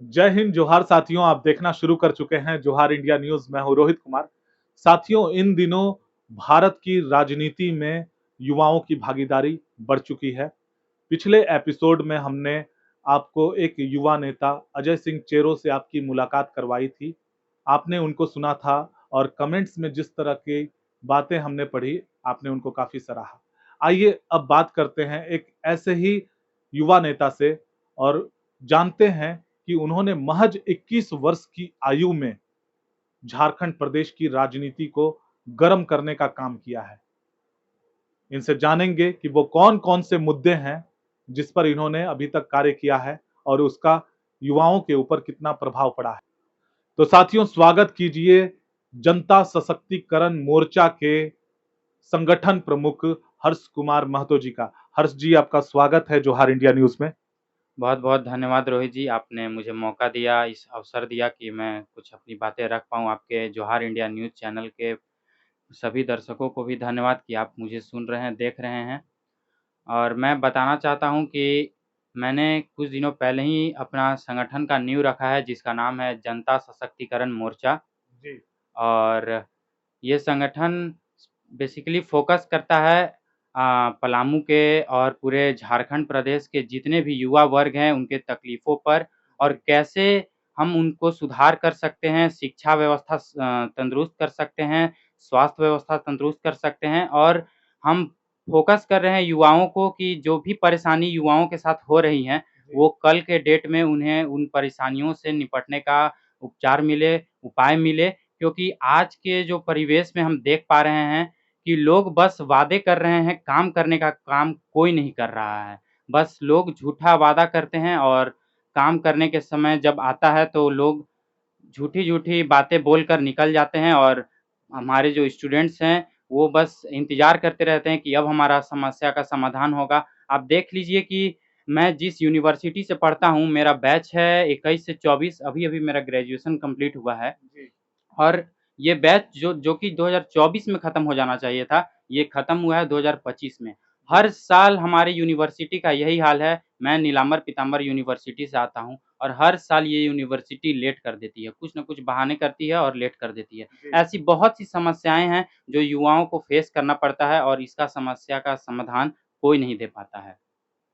जय हिंद, जोहार साथियों। आप देखना शुरू कर चुके हैं जोहार इंडिया न्यूज। मैं हूं रोहित कुमार। साथियों, इन दिनों भारत की राजनीति में युवाओं की भागीदारी बढ़ चुकी है। पिछले एपिसोड में हमने आपको एक युवा नेता अजय सिंह चेरो से आपकी मुलाकात करवाई थी। आपने उनको सुना था और कमेंट्स में जिस तरह की बातें हमने पढ़ी, आपने उनको काफी सराहा। आइए अब बात करते हैं एक ऐसे ही युवा नेता से और जानते हैं कि उन्होंने महज 21 वर्ष की आयु में झारखंड प्रदेश की राजनीति को गर्म करने का काम किया है। इनसे जानेंगे कि वो कौन कौन से मुद्दे हैं जिस पर इन्होंने अभी तक कार्य किया है और उसका युवाओं के ऊपर कितना प्रभाव पड़ा है। तो साथियों, स्वागत कीजिए जनता सशक्तिकरण मोर्चा के संगठन प्रमुख हर्ष कुमार महतो जी का। हर्ष जी, आपका स्वागत है जोहार इंडिया न्यूज में। बहुत बहुत धन्यवाद रोहित जी, आपने मुझे मौका दिया, इस अवसर दिया कि मैं कुछ अपनी बातें रख पाऊँ। आपके जोहार इंडिया न्यूज़ चैनल के सभी दर्शकों को भी धन्यवाद कि आप मुझे सुन रहे हैं, देख रहे हैं। और मैं बताना चाहता हूँ कि मैंने कुछ दिनों पहले ही अपना संगठन का नींव रखा है, जिसका नाम है जनता सशक्तिकरण मोर्चा। जी। और ये संगठन बेसिकली फ़ोकस करता है पलामू के और पूरे झारखंड प्रदेश के जितने भी युवा वर्ग हैं, उनके तकलीफ़ों पर और कैसे हम उनको सुधार कर सकते हैं, शिक्षा व्यवस्था तंदुरुस्त कर सकते हैं, स्वास्थ्य व्यवस्था तंदुरुस्त कर सकते हैं। और हम फ़ोकस कर रहे हैं युवाओं को कि जो भी परेशानी युवाओं के साथ हो रही हैं, वो कल के डेट में उन्हें उन परेशानियों से निपटने का उपचार मिले, उपाय मिले। क्योंकि आज के जो परिवेश में हम देख पा रहे हैं कि लोग बस वादे कर रहे हैं, काम करने का काम कोई नहीं कर रहा है। बस लोग झूठा वादा करते हैं और काम करने के समय जब आता है तो लोग झूठी-झूठी बातें बोलकर निकल जाते हैं। और हमारे जो स्टूडेंट्स हैं, वो बस इंतज़ार करते रहते हैं कि अब हमारा समस्या का समाधान होगा। आप देख लीजिए कि मैं जिस यूनिवर्सिटी से पढ़ता हूँ, मेरा बैच है 21 से 24, अभी-अभी मेरा ग्रेजुएशन कंप्लीट हुआ है। जी। और ये बैच जो कि 2024 में ख़त्म हो जाना चाहिए था, ये ख़त्म हुआ है 2025 में। जी। हर साल हमारे यूनिवर्सिटी का यही हाल है। मैं नीलांबर पीतांबर यूनिवर्सिटी से आता हूँ और हर साल ये यूनिवर्सिटी लेट कर देती है, कुछ न कुछ बहाने करती है और लेट कर देती है। जी। ऐसी बहुत सी समस्याएँ हैं जो युवाओं को फेस करना पड़ता है और इसका समस्या का समाधान कोई नहीं दे पाता है।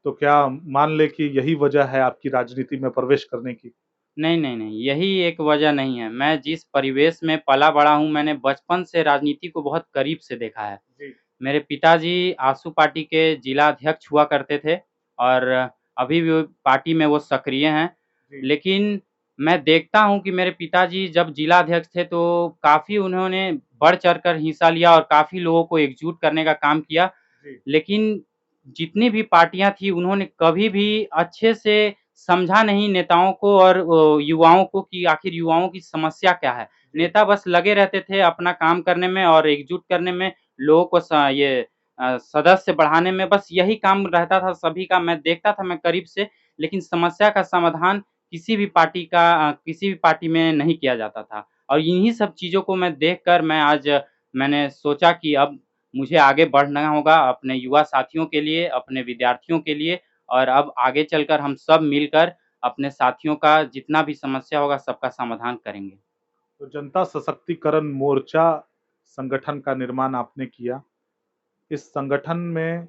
तो क्या मान लें कि यही वजह है आपकी राजनीति में प्रवेश करने की? नहीं, नहीं, नहीं, यही एक वजह नहीं है। मैं जिस परिवेश में पला-बड़ा हूँ, मैंने बचपन से राजनीति को बहुत करीब से देखा है। जी। मेरे पिताजी आसू पार्टी के जिला अध्यक्ष हुआ करते थे और अभी भी वो पार्टी में वो सक्रिय हैं। जी। लेकिन मैं देखता हूँ कि मेरे पिताजी जब जिला अध्यक्ष थे तो काफ़ी उन्होंने बढ़-चढ़ कर हिस्सा लिया और काफ़ी लोगों को एकजुट करने का काम किया। जी। लेकिन जितनी भी पार्टियाँ थी उन्होंने कभी भी अच्छे से समझा नहीं नेताओं को और युवाओं को कि आखिर युवाओं की समस्या क्या है। जी। नेता बस लगे रहते थे अपना काम करने में और एकजुट करने में, लोगों को सदस्य बढ़ाने में, बस यही काम रहता था सभी का। मैं देखता था मैं करीब से, लेकिन समस्या का समाधान किसी भी पार्टी में नहीं किया जाता था। और इन्हीं सब चीज़ों को मैं देखकर मैंने सोचा कि अब मुझे आगे बढ़ना होगा अपने युवा साथियों के लिए, अपने विद्यार्थियों के लिए। और अब आगे चलकर हम सब मिलकर अपने साथियों का जितना भी समस्या होगा सबका समाधान करेंगे। तो जनता सशक्तिकरण मोर्चा संगठन का निर्माण आपने किया। इस संगठन में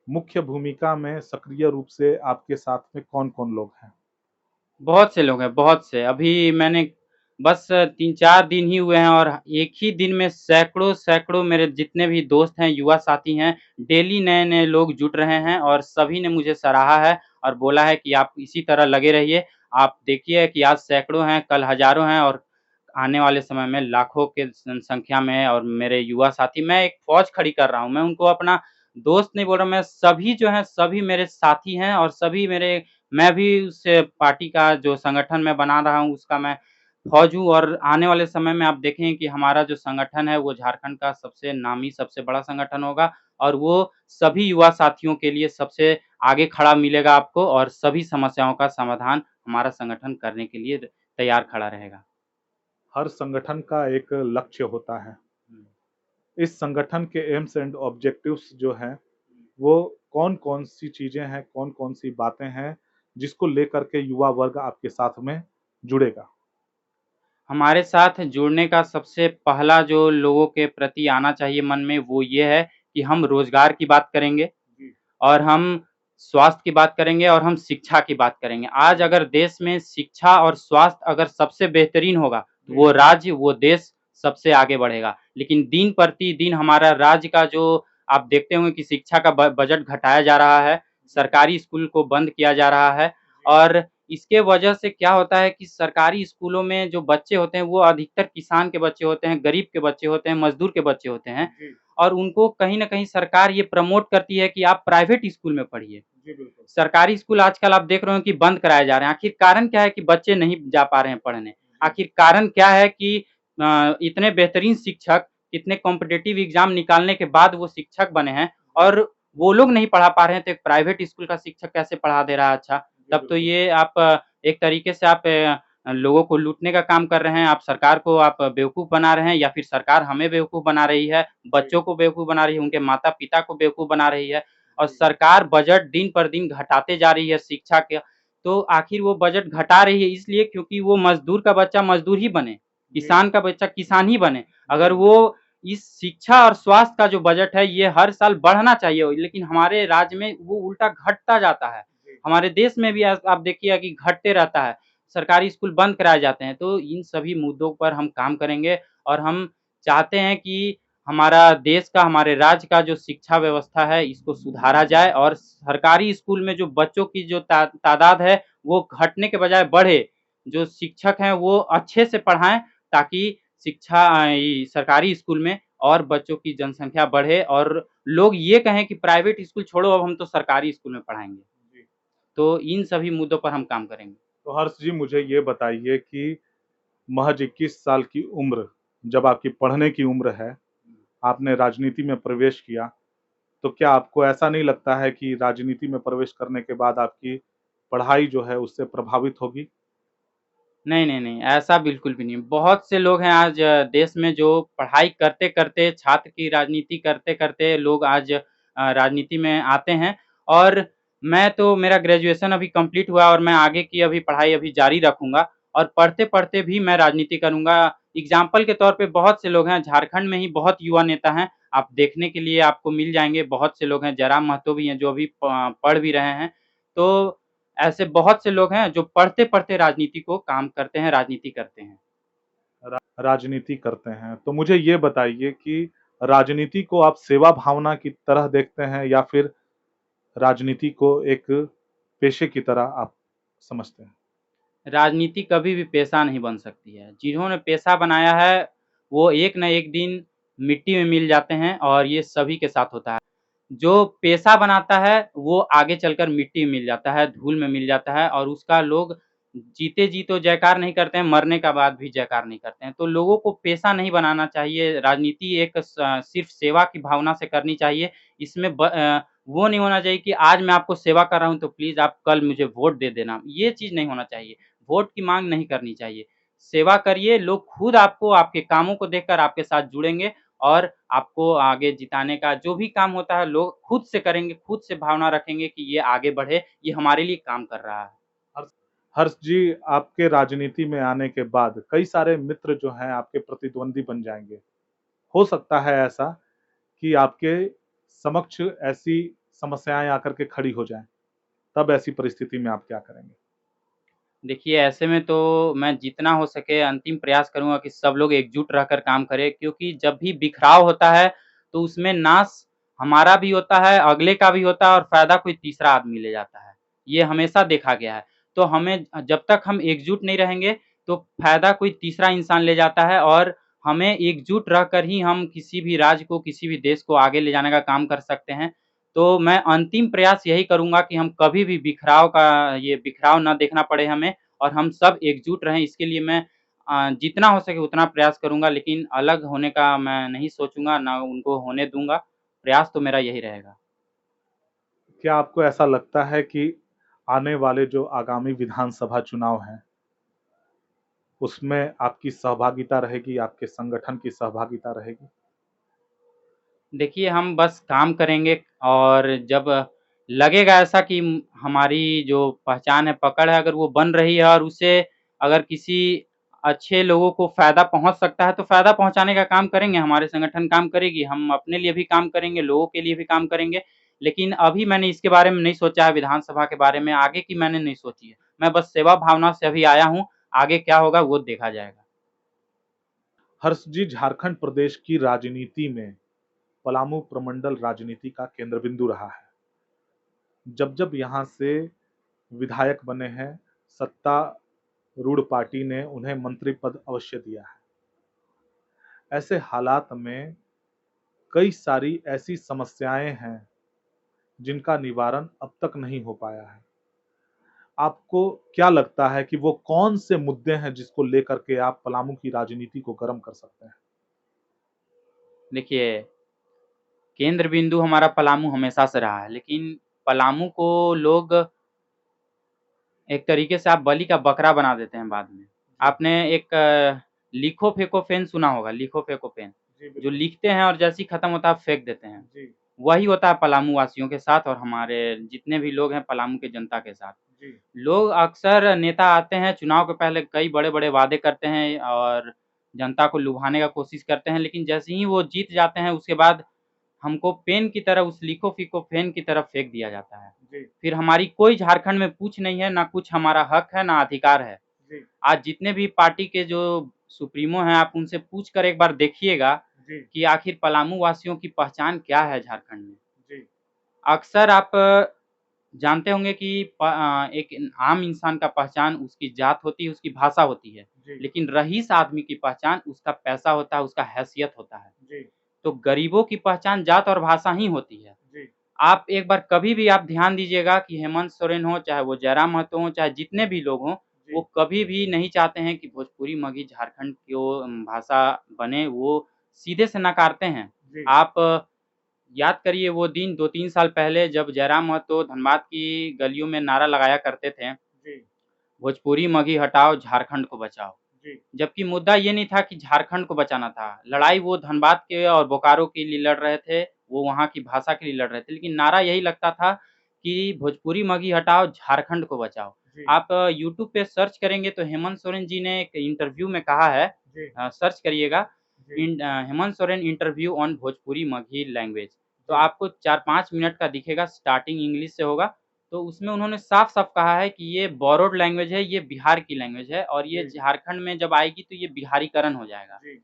मुख्य भूमिका में सक्रिय रूप से आपके साथ में कौन-कौन लोग हैं? बहुत से लोग हैं, बहुत से। अभी मैंने बस 3-4 दिन ही हुए हैं और एक ही दिन में सैकड़ों-सैकड़ों मेरे जितने भी दोस्त हैं, युवा साथी हैं, डेली नए-नए लोग जुट रहे हैं और सभी ने मुझे सराहा है और बोला है कि आप इसी तरह लगे रहिए। आप देखिए कि आज सैकड़ों हैं, कल हज़ारों हैं और आने वाले समय में लाखों के संख्या में है। और मेरे युवा साथी, मैं एक फ़ौज खड़ी कर रहा हूँ, मैं उनको अपना दोस्त नहीं बोल रहा, मैं सभी जो हैं सभी मेरे साथी हैं और सभी मेरे मैं भी उस पार्टी का जो संगठन मैं बना रहा हूँ उसका मैं फ़ौज हूँ। और आने वाले समय में आप देखेंगे कि हमारा जो संगठन है वो झारखंड का सबसे नामी, सबसे बड़ा संगठन होगा और वो सभी युवा साथियों के लिए सबसे आगे खड़ा मिलेगा आपको और सभी समस्याओं का समाधान हमारा संगठन करने के लिए तैयार खड़ा रहेगा। हर संगठन का एक लक्ष्य होता है। हुँ। इस संगठन के एम्स एंड ऑब्जेक्टिव्स जो हैं, वो कौन-कौन सी चीज़ें हैं, कौन-कौन सी बातें हैं, जिसको लेकर के युवा वर्ग आपके साथ में जुड़ेगा? हमारे साथ जुड़ने का सबसे पहला जो लोगों के प्रति आना चाहिए मन में वो ये है कि हम रोज़गार की बात करेंगे जी, और हम स्वास्थ्य की बात करेंगे और हम शिक्षा की बात करेंगे। आज अगर देश में शिक्षा और स्वास्थ्य अगर सबसे बेहतरीन होगा, तो जी, वो राज्य, वो देश सबसे आगे बढ़ेगा। लेकिन दिन प्रतिदिन हमारा राज्य का जो आप देखते होंगे कि शिक्षा का बजट घटाया जा रहा है, जी, सरकारी स्कूल को बंद किया जा रहा है जी, और इसके वजह से क्या होता है कि सरकारी स्कूलों में जो बच्चे होते हैं, वो अधिकतर किसान के बच्चे होते हैं, गरीब के बच्चे होते हैं, मज़दूर के बच्चे होते हैं जी, और उनको कहीं न कहीं सरकार ये प्रमोट करती है कि आप प्राइवेट स्कूल में पढ़िए। जी, बिल्कुल। सरकारी स्कूल आजकल आप देख रहे हो कि बंद कराए जा रहे हैं। आखिर कारण क्या है कि बच्चे नहीं जा पा रहे हैं पढ़ने? जी, आखिर कारण क्या है कि इतने बेहतरीन शिक्षक, इतने कॉम्पिटिटिव एग्ज़ाम निकालने के बाद वो शिक्षक बने हैं जी, और वो लोग नहीं पढ़ा पा रहे हैं, तो एक प्राइवेट स्कूल का शिक्षक कैसे पढ़ा दे रहा है अच्छा? जी, तब तो बिल्कुल। ये आप एक तरीके से आप लोगों को लूटने का काम कर रहे हैं, आप सरकार को आप बेवकूफ़ बना रहे हैं या फिर सरकार हमें बेवकूफ़ बना रही है, जी, बच्चों को बेवकूफ़ बना रही है, उनके माता-पिता को बेवकूफ़ बना रही है। और जी, सरकार बजट दिन पर दिन घटाते जा रही है शिक्षा के, तो आखिर वो बजट घटा रही है इसलिए क्योंकि वो मज़दूर का बच्चा मज़दूर ही बने, जी, किसान का बच्चा किसान ही बने। अगर जी, वो इस शिक्षा और स्वास्थ्य का जो बजट है ये हर साल बढ़ना चाहिए, लेकिन हमारे राज्य में वो उल्टा घटता जाता है। जी, हमारे देश में भी आप देखिए कि घटते रहता है, सरकारी स्कूल बंद कराए जाते हैं, तो इन सभी मुद्दों पर हम काम करेंगे और हम चाहते हैं कि हमारा देश का, हमारे राज्य का जो शिक्षा व्यवस्था है, इसको सुधारा जाए और सरकारी स्कूल में जो बच्चों की जो तादाद है, वो घटने के बजाय बढ़े। जो शिक्षक हैं, वो अच्छे से पढ़ाएँ ताकि शिक्षा सरकारी स्कूल में और बच्चों की जनसंख्या बढ़े और लोग ये कहें कि प्राइवेट स्कूल छोड़ो, अब हम तो सरकारी स्कूल में पढ़ाएँगे। जी। तो इन सभी मुद्दों पर हम काम करेंगे। तो हर्ष जी मुझे ये बताइए कि महज़ 21 साल की उम्र, जब आपकी पढ़ने की उम्र है, आपने राजनीति में प्रवेश किया, तो क्या आपको ऐसा नहीं लगता है कि राजनीति में प्रवेश करने के बाद आपकी पढ़ाई जो है उससे प्रभावित होगी? नहीं, नहीं, नहीं, ऐसा बिल्कुल भी नहीं। बहुत से लोग हैं आज देश में जो पढ़ाई करते-करते, छात्र की राजनीति करते-करते लोग आज राजनीति में आते हैं और मैं तो मेरा ग्रेजुएशन अभी कंप्लीट हुआ और मैं आगे की अभी पढ़ाई अभी जारी रखूँगा और पढ़ते-पढ़ते भी मैं राजनीति करूँगा। एग्ज़ाम्पल के तौर पे बहुत से लोग हैं, झारखंड में ही बहुत युवा नेता हैं, आप देखने के लिए आपको मिल जाएँगे, बहुत से लोग हैं, जयराम महतो भी हैं, जो अभी पढ़ भी रहे हैं। तो ऐसे बहुत से लोग हैं जो पढ़ते-पढ़ते राजनीति को काम करते हैं, राजनीति करते हैं। राजनीति करते हैं। तो मुझे ये बताइए कि राजनीति को आप सेवा भावना की तरह देखते हैं या फिर राजनीति को एक पेशे की तरह आप समझते हैं? राजनीति कभी भी पेशा नहीं बन सकती है। जिन्होंने पेशा बनाया है, वो एक न एक दिन मिट्टी में मिल जाते हैं और ये सभी के साथ होता है। जो पेशा बनाता है, वो आगे चलकर मिट्टी में मिल जाता है, धूल में मिल जाता है और उसका लोग जीते जी तो जयकार नहीं करते हैं, मरने का बाद भी जयकार नहीं करते हैं। तो लोगों को पेशा नहीं बनाना चाहिए, राजनीति एक सिर्फ़ सेवा की भावना से करनी चाहिए। इसमें वो नहीं होना चाहिए कि आज मैं आपको सेवा कर रहा हूँ, तो प्लीज़ आप कल मुझे वोट दे देना। ये चीज़ नहीं होना चाहिए। वोट की माँग नहीं करनी चाहिए। सेवा करिए, लोग खुद आपको आपके कामों को देखकर आपके साथ जुड़ेंगे और आपको आगे जिताने का जो भी काम होता है लोग खुद से करेंगे, खुद से भावना रखेंगे कि ये आगे बढ़े, ये हमारे लिए काम कर रहा है। हर्ष हर्ष जी, आपके राजनीति में आने के बाद कई सारे मित्र जो हैं आपके प्रतिद्वंदी बन जाएँगे। हो सकता है ऐसा कि आपके समक्ष ऐसी समस्याएँ आकर के खड़ी हो जाएँ, तब ऐसी परिस्थिति में आप क्या करेंगे? देखिए, ऐसे में तो मैं जितना हो सके अंतिम प्रयास करूँगा कि सब लोग एकजुट रहकर काम करें क्योंकि जब भी बिखराव होता है, तो उसमें नाश हमारा भी होता है, अगले का भी होता है और फ़ायदा कोई तीसरा आदमी ले जाता है। ये हमेशा देखा गया है। तो हमें जब तक हम एकजुट नहीं रहेंगे, तो फ़ायदा कोई तीसरा इंसान ले जाता है और हमें एकजुट रहकर ही हम किसी भी राज्य को, किसी भी देश को आगे ले जाने का काम कर सकते हैं। तो मैं अंतिम प्रयास यही करूँगा कि हम कभी भी बिखराव ना देखना पड़े हमें और हम सब एकजुट रहें इसके लिए मैं जितना हो सके उतना प्रयास करूँगा लेकिन अलग होने का मैं नहीं सोचूँगा, ना उनको होने दूँगा। प्रयास तो मेरा यही रहेगा। क्या आपको ऐसा लगता है कि आने वाले जो आगामी विधानसभा चुनाव हैं, उसमें आपकी सहभागिता रहेगी, आपके संगठन की सहभागिता रहेगी? देखिए, हम बस काम करेंगे और जब लगेगा ऐसा कि हमारी जो पहचान है, पकड़ है, अगर वो बन रही है और उसे अगर किसी अच्छे लोगों को फ़ायदा पहुँच सकता है, तो फ़ायदा पहुँचाने का काम करेंगे, हमारे संगठन काम करेगी, हम अपने लिए भी काम करेंगे, लोगों के लिए भी काम करेंगे। लेकिन अभी मैंने इसके बारे में नहीं सोचा है विधानसभा के बारे में, आगे की मैंने नहीं सोची है। मैं बस सेवा भावना से अभी आया हूँ, आगे क्या होगा वो देखा जाएगा। हर्ष जी, झारखंड प्रदेश की राजनीति में पलामू प्रमंडल राजनीति का केंद्र बिंदु रहा है। जब यहाँ से विधायक बने हैं, सत्तारूढ़ पार्टी ने उन्हें मंत्री पद अवश्य दिया है। ऐसे हालात में कई सारी ऐसी समस्याएं हैं जिनका निवारण अब तक नहीं हो पाया है। आपको क्या लगता है कि वो कौन से मुद्दे हैं जिसको लेकर के आप पलामू की राजनीति को गर्म कर सकते हैं? देखिए, केंद्र बिंदु हमारा पलामू हमेशा से रहा है, लेकिन पलामू को लोग एक तरीके से आप बलि का बकरा बना देते हैं बाद में। आपने एक लिखो फेंको पेन सुना होगा, लिखो फेंको पेन, जो लिखते हैं और जैसे ही खत्म होता है फेंक देते हैं। जी, वही होता है पलामू वासियों के साथ और हमारे जितने भी लोग हैं पलामू के जनता के साथ। जी, लोग अक्सर नेता आते हैं, चुनाव के पहले कई बड़े-बड़े वादे करते हैं और जनता को लुभाने का कोशिश करते हैं, लेकिन जैसे ही वो जीत जाते हैं उसके बाद हमको पेन की तरह उस लिखो-फेंको पेन की तरफ फेंक दिया जाता है। जी, फिर हमारी कोई झारखंड में पूछ नहीं है, ना कुछ हमारा हक है, ना अधिकार है। जी, आज जितने भी पार्टी के जो सुप्रीमो हैं, आप उनसे पूछ कर एक बार देखिएगा जी, कि आखिर पलामू वासियों की पहचान क्या है झारखंड में। जी, अक्सर आप जानते होंगे कि एक आम इंसान का पहचान उसकी जात होती है, उसकी भाषा होती है। जी, लेकिन रईस आदमी की पहचान उसका पैसा होता है, उसका हैसियत होता है। जी, तो गरीबों की पहचान जात और भाषा ही होती है। जी, आप एक बार कभी भी आप ध्यान दीजिएगा कि हेमंत सोरेन हो, चाहे वो जयराम महतो हों, चाहे जितने भी लोग हों, जी, वो कभी भी नहीं चाहते हैं कि भोजपुरी, मगही, झारखंड की वो भाषा बने, वो सीधे से नकारते हैं। जी, आप याद करिए वो दिन 2-3 साल पहले जब जयराम महतो धनबाद की गलियों में नारा लगाया करते थे, जी, भोजपुरी, मगही हटाओ, झारखंड को बचाओ। जी, जबकि मुद्दा ये नहीं था कि झारखंड को बचाना था, लड़ाई वो धनबाद के और बोकारो के लिए लड़ रहे थे, वो वहाँ की भाषा के लिए लड़ रहे थे, लेकिन नारा यही लगता था कि भोजपुरी मगही हटाओ, झारखंड को बचाओ। जी, आप यूट्यूब पे सर्च करेंगे तो हेमंत सोरेन जी ने एक इंटरव्यू में कहा है जी, सर्च करिएगा जी, Hemant Soren interview on Bhojpuri Magahi language, तो जी, आपको 4-5 मिनट का दिखेगा, स्टार्टिंग इंग्लिश से होगा, तो उसमें उन्होंने साफ-साफ कहा है कि ये बोरोड लैंग्वेज है, ये बिहार की लैंग्वेज है और ये जी, झारखंड में जब आएगी तो ये बिहारीकरण हो जाएगा। जी,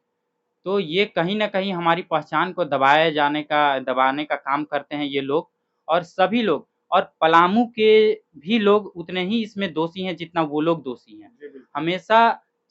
तो ये कहीं न कहीं हमारी पहचान को दबाने का काम करते हैं ये लोग और सभी लोग और पलामू के भी लोग उतने ही इसमें दोषी हैं जितना वो लोग दोषी हैं। जी, बिल्कुल। हमेशा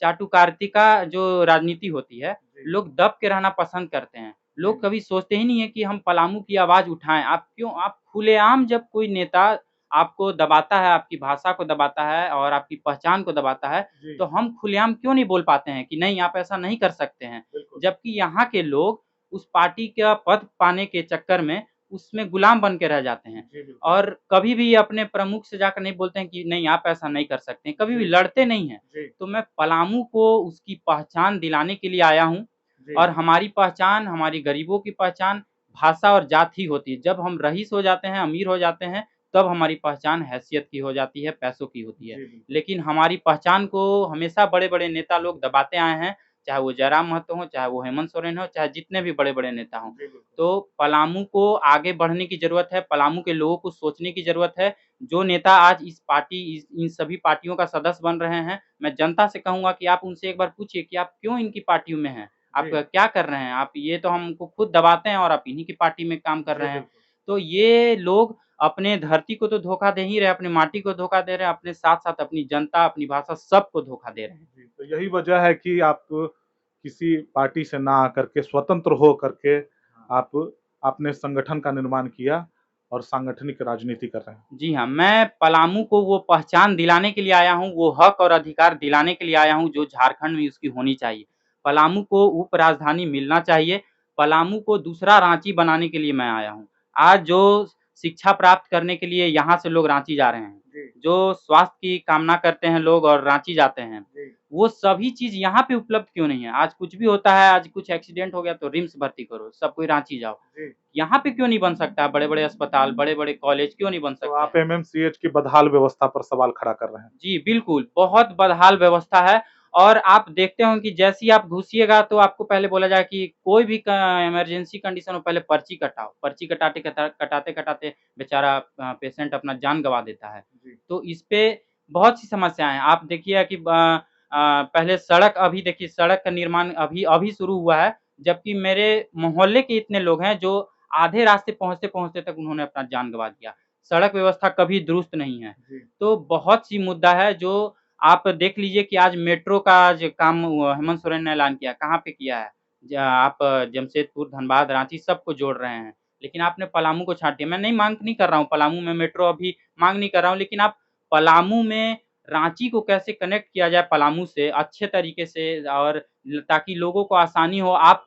चाटुकारिता का जो राजनीति होती है, जी, लोग दब के रहना पसंद करते हैं। जी, लोग कभी सोचते ही नहीं है कि हम पलामू की आवाज़ उठाएँ। आप खुलेआम जब कोई नेता आपको दबाता है, आपकी भाषा को दबाता है और आपकी पहचान को दबाता है, जी, तो हम खुलेआम क्यों नहीं बोल पाते हैं कि नहीं आप ऐसा नहीं कर सकते हैं। बिल्कुल। जबकि यहाँ के लोग उस पार्टी का पद पाने के चक्कर में उसमें गुलाम बन के रह जाते हैं जी, बिल्कुल। और कभी भी अपने प्रमुख से जाकर नहीं बोलते हैं कि नहीं आप ऐसा नहीं कर सकते हैं, कभी भी जी, लड़ते नहीं हैं। जी, तो मैं पलामू को उसकी पहचान दिलाने के लिए आया हूँ जी, और हमारी पहचान, हमारी गरीबों की पहचान भाषा और जात ही होती है। जब हम रईस हो जाते हैं, अमीर हो जाते हैं, तब हमारी पहचान हैसियत की हो जाती है, पैसों की होती है। जी, बिल्कुल। लेकिन हमारी पहचान को हमेशा बड़े-बड़े नेता लोग दबाते आए हैं, चाहे वो जयराम महतो हों, चाहे वो हेमंत सोरेन हों, चाहे जितने भी बड़े-बड़े नेता हों। जी, बिल्कुल। तो पलामू को आगे बढ़ने की ज़रूरत है, पलामू के लोगों को सोचने की ज़रूरत है। जो नेता आज इस इन सभी पार्टियों का सदस्य बन रहे हैं, मैं जनता से कहूँगा कि आप उनसे एक बार पूछिए कि आप क्यों इनकी पार्टियों में हैं? आप जी, क्या कर रहे हैं? आप ये तो हमको खुद दबाते हैं और आप इन्हीं की पार्टी में काम कर जी, रहे हैं। बिल्कुल। तो ये लोग अपने धरती को तो धोखा दे ही रहे हैं, अपनी माटी को धोखा दे रहे हैं, अपने साथ-साथ अपनी जनता, अपनी भाषा सबको धोखा दे रहे हैं। जी, तो यही वजह है कि आप किसी पार्टी से ना आकर के स्वतंत्र हो करके आप अपने संगठन का निर्माण किया और सांगठनिक राजनीति कर रहे हैं। जी हाँ, मैं पलामू को वो पहचान दिलाने के लिए आया हूँ, वो हक और अधिकार दिलाने के लिए आया हूँ जो झारखंड में उसकी होनी चाहिए। पलामू को उप राजधानी मिलना चाहिए, पलामू को दूसरा रांची बनाने के लिए मैं आया हूँ। आज जो शिक्षा प्राप्त करने के लिए यहाँ से लोग रांची जा रहे हैं, जी, जो स्वास्थ्य की कामना करते हैं लोग और रांची जाते हैं, जी, वो सभी चीज़ यहाँ पे उपलब्ध क्यों नहीं है? आज कुछ भी होता है, आज कुछ एक्सीडेंट हो गया तो रिम्स भर्ती करो, सब कोई रांची जाओ। जी। यहाँ पे क्यों नहीं बन सकता है? बड़े-बड़े अस्पताल, बड़े-बड़े कॉलेज क्यों नहीं बन तो सकते आप हैं? एमएमसीएच की बदहाल व्यवस्था पर सवाल खड़ा कर रहे हैं। जी, बिल्कुल, बहुत बदहाल व्यवस्था है और आप देखते होंगे कि जैसे ही आप घुसिएगा तो आपको पहले बोला जाएगा कि कोई भी क इमरजेंसी कंडीशन हो पहले पर्ची कटाओ। पर्ची कटाते-कटाते बेचारा पेशेंट अपना जान गँवा देता है। जी। तो इस पे बहुत सी समस्याएँ हैं। आप देखिए कि पहले सड़क अभी देखिए सड़क का निर्माण अभी अभी शुरू हुआ है, जबकि मेरे मोहल्ले के इतने लोग हैं जो आधे रास्ते पहुँचते-पहुँचते तक उन्होंने अपना जान गँवा दिया। सड़क व्यवस्था कभी दुरुस्त नहीं है। जी। तो बहुत सी मुद्दा है जो आप देख लीजिए कि आज मेट्रो का जो काम हेमंत सोरेन ने ऐलान किया, कहाँ पे किया है? आप जमशेदपुर, धनबाद, रांची सबको जोड़ रहे हैं, लेकिन आपने पलामू को छाँट दिया। मैं नहीं माँग नहीं कर रहा हूँ पलामू में मेट्रो अभी माँग नहीं कर रहा हूँ, लेकिन आप पलामू में रांची को कैसे कनेक्ट किया जाए पलामू से अच्छे तरीके से और ताकि लोगों को आसानी हो। आप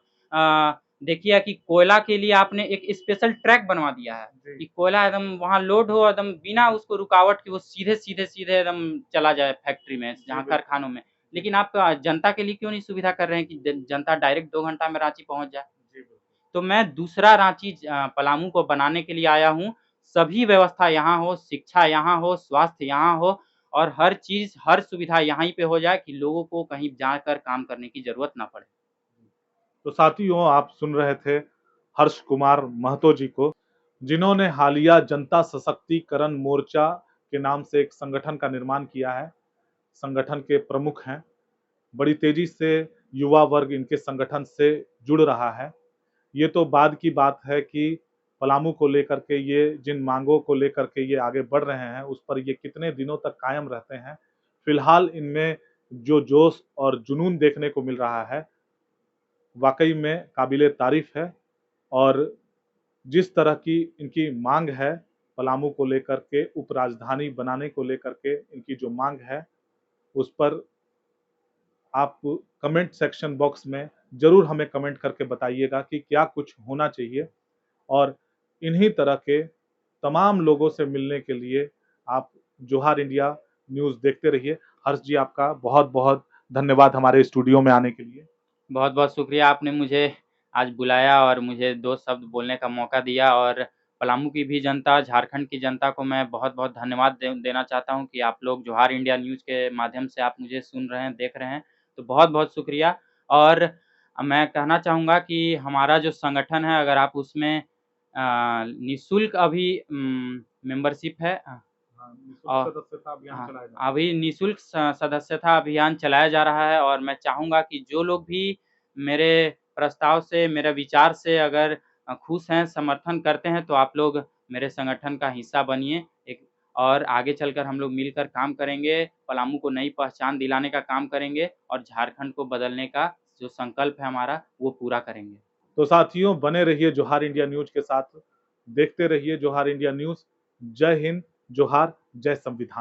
देखिए कि कोयला के लिए आपने एक स्पेशल ट्रैक बनवा दिया है। जी। कि कोयला एकदम वहाँ लोड हो एकदम बिना उसको रुकावट के वो सीधे एकदम चला जाए फैक्ट्री में, जी, जहाँ बिल्कुल। कारखानों में। लेकिन आप जनता के लिए क्यों नहीं सुविधा कर रहे हैं कि जनता डायरेक्ट 2 घंटा में रांची पहुँच जाए? जी, बिल्कुल। तो मैं दूसरा रांची पलामू को बनाने के लिए आया हूँ। सभी व्यवस्था यहाँ हो, शिक्षा यहाँ हो, स्वास्थ्य यहाँ हो और हर चीज़, हर सुविधा यहाँ ही पे हो जाए कि लोगों को कहीं जाकर काम करने की ज़रूरत ना पड़े। तो साथियों आप सुन रहे थे हर्ष कुमार महतो जी को, जिन्होंने हालिया जनता सशक्तिकरण मोर्चा के नाम से एक संगठन का निर्माण किया है। संगठन के प्रमुख हैं। बड़ी तेजी से युवा वर्ग इनके संगठन से जुड़ रहा है। ये तो बाद की बात है कि पलामू को लेकर के ये जिन मांगों को लेकर के ये आगे बढ़ रहे हैं, उस पर ये कितने दिनों तक कायम रहते हैं। फिलहाल इनमें जो जोश और जुनून देखने को मिल रहा है, वाक़ई में काबिले तारीफ़ है और जिस तरह की इनकी माँग है, पलामू को लेकर के उपराजधानी बनाने को लेकर के इनकी जो माँग है, उस पर आप कमेंट सेक्शन बॉक्स में ज़रूर हमें कमेंट करके बताइएगा कि क्या कुछ होना चाहिए और इन्हीं तरह के तमाम लोगों से मिलने के लिए आप जोहार इंडिया न्यूज़ देखते रहिए। हर्ष जी आपका बहुत-बहुत धन्यवाद हमारे स्टूडियो में आने के लिए। बहुत-बहुत शुक्रिया आपने मुझे आज बुलाया और मुझे 2 शब्द बोलने का मौका दिया और पलामू की भी जनता, झारखंड की जनता को मैं बहुत-बहुत धन्यवाद देना चाहता हूँ कि आप लोग जोहार इंडिया न्यूज़ के माध्यम से आप मुझे सुन रहे हैं, देख रहे हैं। तो बहुत-बहुत शुक्रिया और मैं कहना चाहूँगा कि हमारा जो संगठन है अगर आप उसमें निःशुल्क अभी मेंबरशिप है हाँ, निःशुल्क अ, सदस्यता अभियान हाँ, चलाया जा रहा है। अभी निःशुल्क सदस्यता अभियान चलाया जा रहा है और मैं चाहूँगा कि जो लोग भी मेरे प्रस्ताव से, मेरे विचार से अगर खुश हैं, समर्थन करते हैं, तो आप लोग मेरे संगठन का हिस्सा बनिए एक और आगे चलकर हम लोग मिलकर काम करेंगे, पलामू को नई पहचान दिलाने का काम करेंगे और झारखंड को बदलने का जो संकल्प है हमारा, वो पूरा करेंगे। तो साथियों बने रहिए जोहार इंडिया न्यूज़ के साथ, देखते रहिए जोहार इंडिया न्यूज़। जय हिंद, जोहार, जय संविधान।